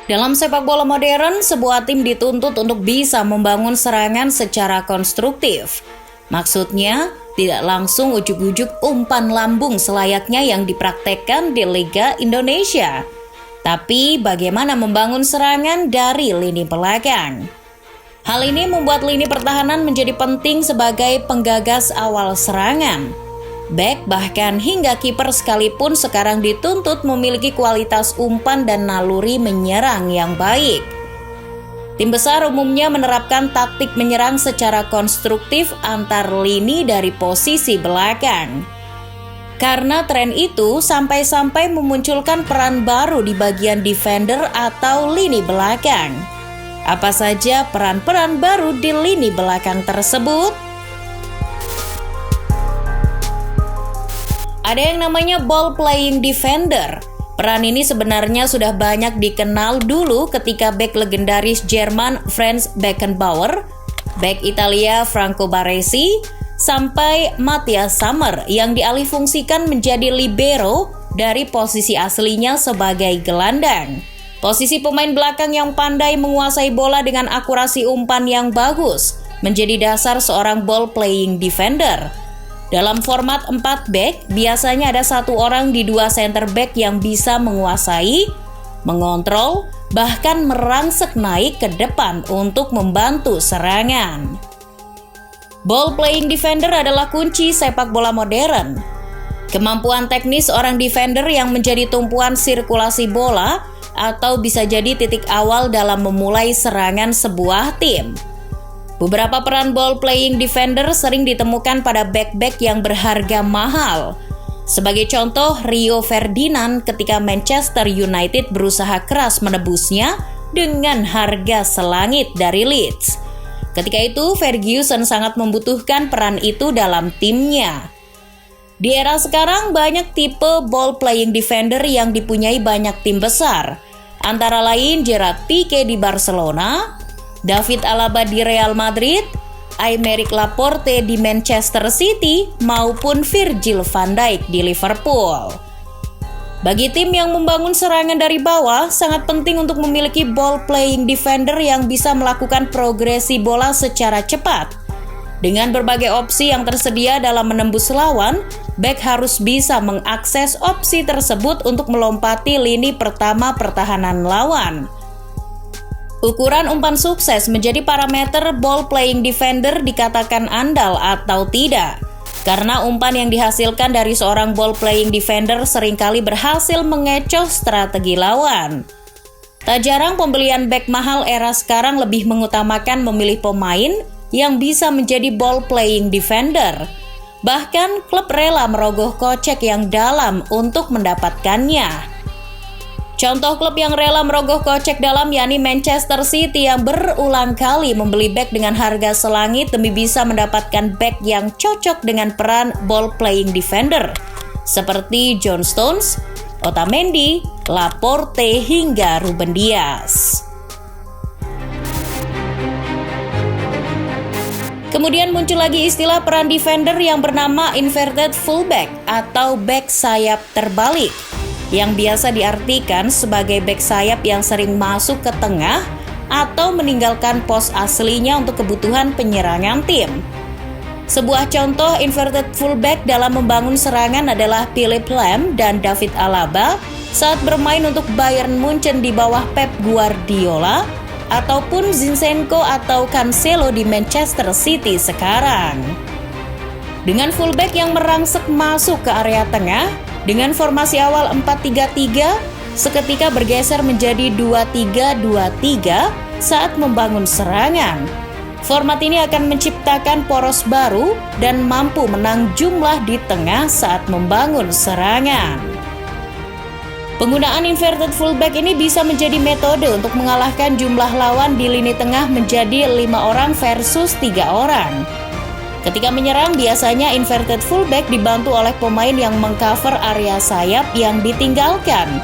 Dalam sepak bola modern, sebuah tim dituntut untuk bisa membangun serangan secara konstruktif. Maksudnya, tidak langsung ujuk-ujuk umpan lambung selayaknya yang dipraktekkan di Liga Indonesia. Tapi bagaimana membangun serangan dari lini belakang? Hal ini membuat lini pertahanan menjadi penting sebagai penggagas awal serangan. Bek bahkan hingga kiper sekalipun sekarang dituntut memiliki kualitas umpan dan naluri menyerang yang baik. Tim besar umumnya menerapkan taktik menyerang secara konstruktif antar lini dari posisi belakang. Karena tren itu sampai-sampai memunculkan peran baru di bagian defender atau lini belakang. Apa saja peran-peran baru di lini belakang tersebut? Ada yang namanya ball playing defender. Peran ini sebenarnya sudah banyak dikenal dulu ketika bek legendaris Jerman Franz Beckenbauer, bek Italia Franco Baresi, sampai Matthias Sammer yang dialihfungsikan menjadi libero dari posisi aslinya sebagai gelandang. Posisi pemain belakang yang pandai menguasai bola dengan akurasi umpan yang bagus menjadi dasar seorang ball playing defender. Dalam format 4 back, biasanya ada satu orang di 2 center back yang bisa menguasai, mengontrol, bahkan merangsek naik ke depan untuk membantu serangan. Ball playing defender adalah kunci sepak bola modern. Kemampuan teknis seorang defender yang menjadi tumpuan sirkulasi bola atau bisa jadi titik awal dalam memulai serangan sebuah tim. Beberapa peran ball playing defender sering ditemukan pada back-back yang berharga mahal. Sebagai contoh, Rio Ferdinand ketika Manchester United berusaha keras menebusnya dengan harga selangit dari Leeds. Ketika itu, Ferguson sangat membutuhkan peran itu dalam timnya. Di era sekarang, banyak tipe ball playing defender yang dipunyai banyak tim besar. Antara lain Gerard Pique di Barcelona, David Alaba di Real Madrid, Aymeric Laporte di Manchester City, maupun Virgil van Dijk di Liverpool. Bagi tim yang membangun serangan dari bawah, sangat penting untuk memiliki ball playing defender yang bisa melakukan progresi bola secara cepat. Dengan berbagai opsi yang tersedia dalam menembus lawan, bek harus bisa mengakses opsi tersebut untuk melompati lini pertama pertahanan lawan. Ukuran umpan sukses menjadi parameter ball playing defender dikatakan andal atau tidak. Karena umpan yang dihasilkan dari seorang ball playing defender seringkali berhasil mengecoh strategi lawan. Tak jarang pembelian bek mahal era sekarang lebih mengutamakan memilih pemain yang bisa menjadi ball playing defender. Bahkan klub rela merogoh kocek yang dalam untuk mendapatkannya. Contoh klub yang rela merogoh kocek dalam yakni Manchester City yang berulang kali membeli bek dengan harga selangit demi bisa mendapatkan bek yang cocok dengan peran ball playing defender seperti John Stones, Otamendi, Laporte hingga Ruben Dias. Kemudian muncul lagi istilah peran defender yang bernama inverted fullback atau bek sayap terbalik, yang biasa diartikan sebagai bek sayap yang sering masuk ke tengah atau meninggalkan pos aslinya untuk kebutuhan penyerangan tim. Sebuah contoh inverted fullback dalam membangun serangan adalah Philipp Lahm dan David Alaba saat bermain untuk Bayern Munchen di bawah Pep Guardiola, ataupun Zinchenko atau Cancelo di Manchester City sekarang. Dengan fullback yang merangsek masuk ke area tengah, dengan formasi awal 4-3-3, seketika bergeser menjadi 2-3-2-3 saat membangun serangan. Format ini akan menciptakan poros baru dan mampu menang jumlah di tengah saat membangun serangan. Penggunaan inverted fullback ini bisa menjadi metode untuk mengalahkan jumlah lawan di lini tengah menjadi 5 orang versus 3 orang. Ketika menyerang, biasanya inverted fullback dibantu oleh pemain yang mengcover area sayap yang ditinggalkan.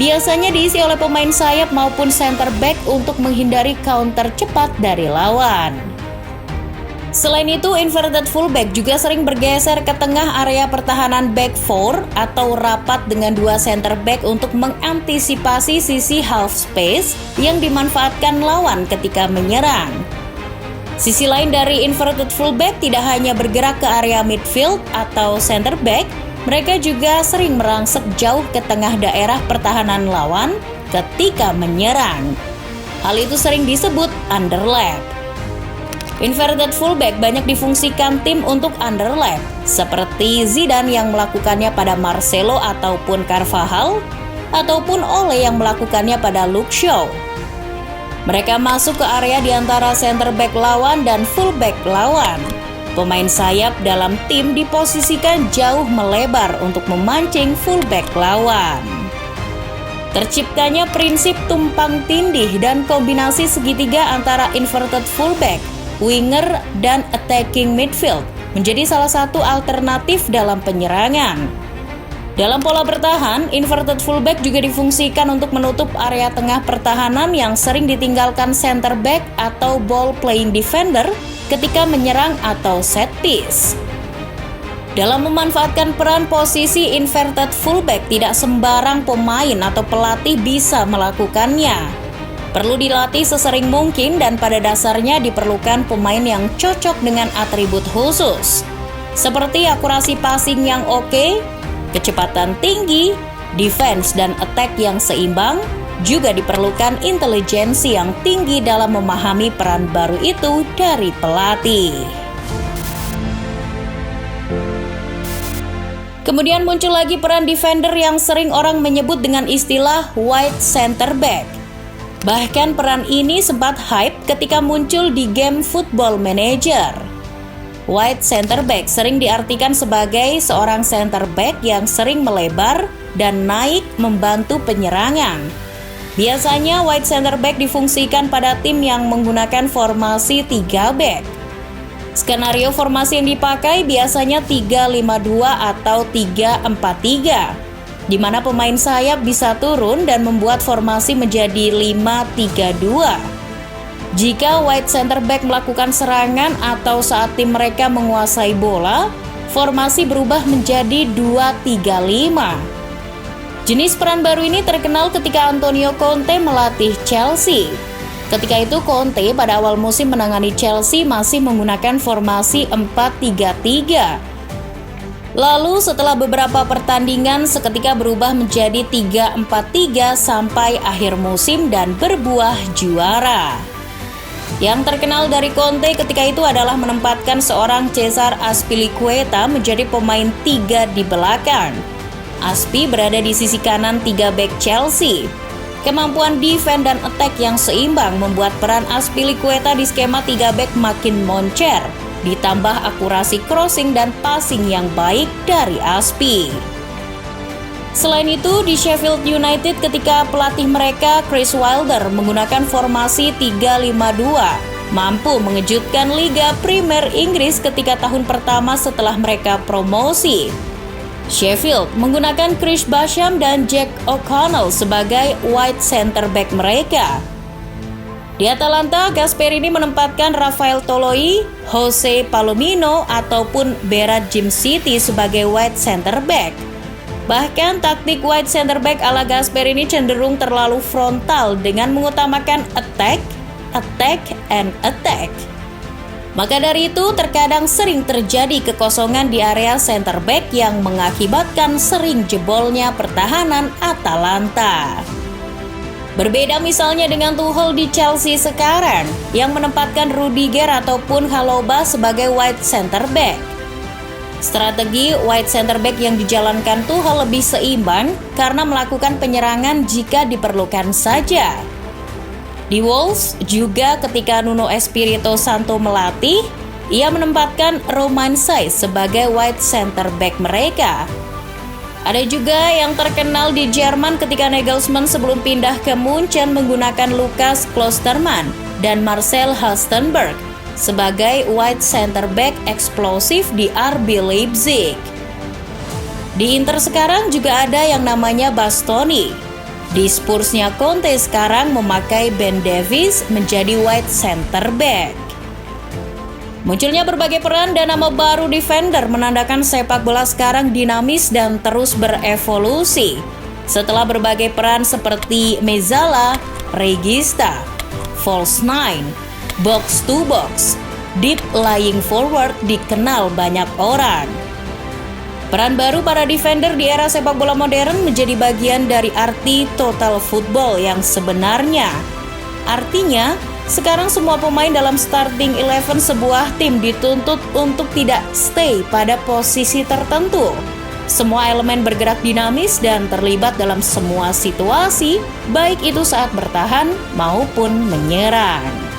Biasanya diisi oleh pemain sayap maupun center back untuk menghindari counter cepat dari lawan. Selain itu, inverted fullback juga sering bergeser ke tengah area pertahanan back four atau rapat dengan dua center back untuk mengantisipasi sisi half space yang dimanfaatkan lawan ketika menyerang. Sisi lain dari inverted fullback tidak hanya bergerak ke area midfield atau center back, mereka juga sering merangsek jauh ke tengah daerah pertahanan lawan ketika menyerang. Hal itu sering disebut underlap. Inverted fullback banyak difungsikan tim untuk underlap, seperti Zidane yang melakukannya pada Marcelo ataupun Carvajal, ataupun Ole yang melakukannya pada Luke Shaw. Mereka masuk ke area di antara center back lawan dan fullback lawan. Pemain sayap dalam tim diposisikan jauh melebar untuk memancing fullback lawan. Terciptanya prinsip tumpang tindih dan kombinasi segitiga antara inverted fullback, winger, dan attacking midfield menjadi salah satu alternatif dalam penyerangan. Dalam pola bertahan, inverted fullback juga difungsikan untuk menutup area tengah pertahanan yang sering ditinggalkan center back atau ball playing defender ketika menyerang atau set piece. Dalam memanfaatkan peran posisi inverted fullback, tidak sembarang pemain atau pelatih bisa melakukannya. Perlu dilatih sesering mungkin dan pada dasarnya diperlukan pemain yang cocok dengan atribut khusus, seperti akurasi passing yang oke, kecepatan tinggi, defense dan attack yang seimbang. Juga diperlukan intelijensi yang tinggi dalam memahami peran baru itu dari pelatih. Kemudian muncul lagi peran defender yang sering orang menyebut dengan istilah wide center back. Bahkan peran ini sempat hype ketika muncul di game Football Manager. Wide center back sering diartikan sebagai seorang center back yang sering melebar dan naik membantu penyerangan. Biasanya wide center back difungsikan pada tim yang menggunakan formasi 3 back. Skenario formasi yang dipakai biasanya 3-5-2 atau 3-4-3, di mana pemain sayap bisa turun dan membuat formasi menjadi 5-3-2. Jika wide center back melakukan serangan atau saat tim mereka menguasai bola, formasi berubah menjadi 2-3-5. Jenis peran baru ini terkenal ketika Antonio Conte melatih Chelsea. Ketika itu Conte pada awal musim menangani Chelsea masih menggunakan formasi 4-3-3. Lalu setelah beberapa pertandingan seketika berubah menjadi 3-4-3 sampai akhir musim dan berbuah juara. Yang terkenal dari Conte ketika itu adalah menempatkan seorang Cesar Azpilicueta menjadi pemain 3 di belakang. Azpi berada di sisi kanan 3 back Chelsea. Kemampuan defense dan attack yang seimbang membuat peran Azpilicueta di skema 3 back makin moncer, ditambah akurasi crossing dan passing yang baik dari Azpi. Selain itu, di Sheffield United ketika pelatih mereka Chris Wilder menggunakan formasi 3-5-2, mampu mengejutkan Liga Premier Inggris ketika tahun pertama setelah mereka promosi. Sheffield menggunakan Chris Basham dan Jack O'Connell sebagai wide center back mereka. Di Atalanta, Gasperini menempatkan Rafael Toloi, Jose Palomino ataupun Berat Jim City sebagai wide center back. Bahkan taktik wide center back ala Gasperini cenderung terlalu frontal dengan mengutamakan attack, and attack. Maka dari itu terkadang sering terjadi kekosongan di area center back yang mengakibatkan sering jebolnya pertahanan Atalanta. Berbeda misalnya dengan Tuchel di Chelsea sekarang yang menempatkan Rudiger ataupun Chalobah sebagai wide center back. Strategi wide center back yang dijalankan Tuchel lebih seimbang karena melakukan penyerangan jika diperlukan saja. Di Wolves juga ketika Nuno Espirito Santo melatih, ia menempatkan Romain Saiss sebagai wide center back mereka. Ada juga yang terkenal di Jerman ketika Nagelsmann sebelum pindah ke Munchen menggunakan Lukas Klostermann dan Marcel Halstenberg sebagai wide center back eksplosif di RB Leipzig. Di Inter sekarang juga ada yang namanya Bastoni. Di Spursnya Conte sekarang memakai Ben Davies menjadi wide center back. Munculnya berbagai peran dan nama baru defender menandakan sepak bola sekarang dinamis dan terus berevolusi. Setelah berbagai peran seperti Mezzala, Regista, false nine, box to box, deep lying forward dikenal banyak orang. Peran baru para defender di era sepak bola modern menjadi bagian dari arti total football yang sebenarnya. Artinya, sekarang semua pemain dalam starting 11 sebuah tim dituntut untuk tidak stay pada posisi tertentu. Semua elemen bergerak dinamis dan terlibat dalam semua situasi, baik itu saat bertahan maupun menyerang.